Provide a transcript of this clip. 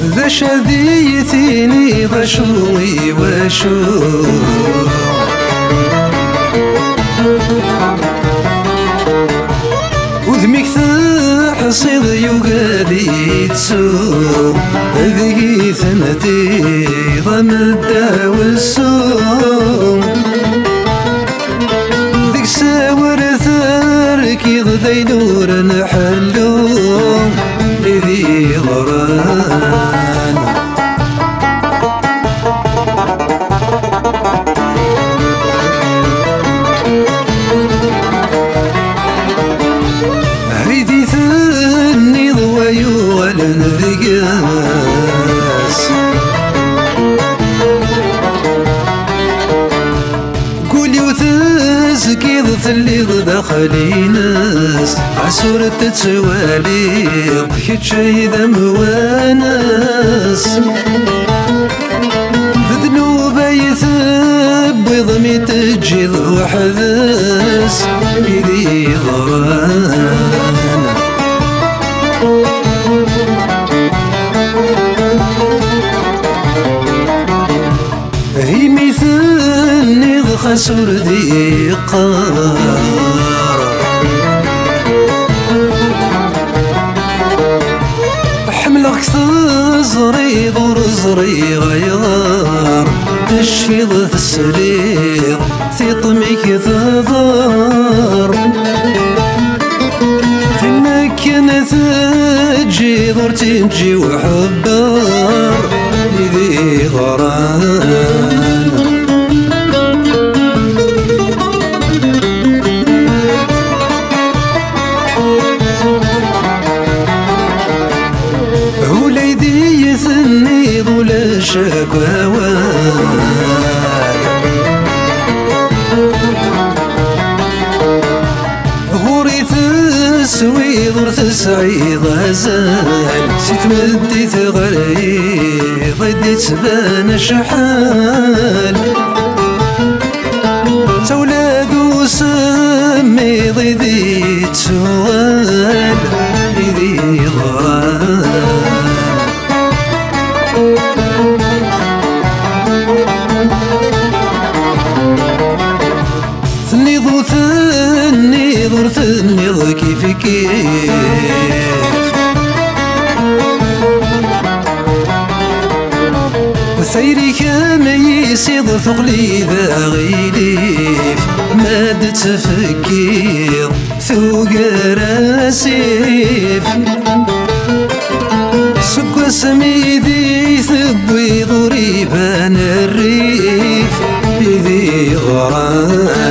ذا شذيتيني ضشوي وشو وذميك تحصيد يوقادي تسوق ذي ثنتي ضمدا والسوم ذيك ساور ثركي ضدي نور نحلو ذي غران هيدي ثني ضوي ولا نذقاس قولي وتزكي ضثلي ضدخلي ناس عسورة تتسوالي ضحكت شي ذمواناس ذنوبة يثب ضمي تجي ضو حذاس بذي ضران هي مثلني ضخسور ذي قار حملك تزري ضر زري غيار تشفي ضث السرير في طميك تضار في مكان تجي ضر تنجي وحبار ذي غران وليدي يثني ضل شكوان غوري تسوي ضر تسعي غزال ستمدي تغري ضدي تبان شحال تولاد وسمي ضدي تسوال ذي غران ثني ضو ثني ضر ثني ض كيف كيف ثيري كما يسيض ثقلي ذا غيليف ما تفكير ثوق راسيف سكوى سميدي ثبوي ضريبان الريف بذي غران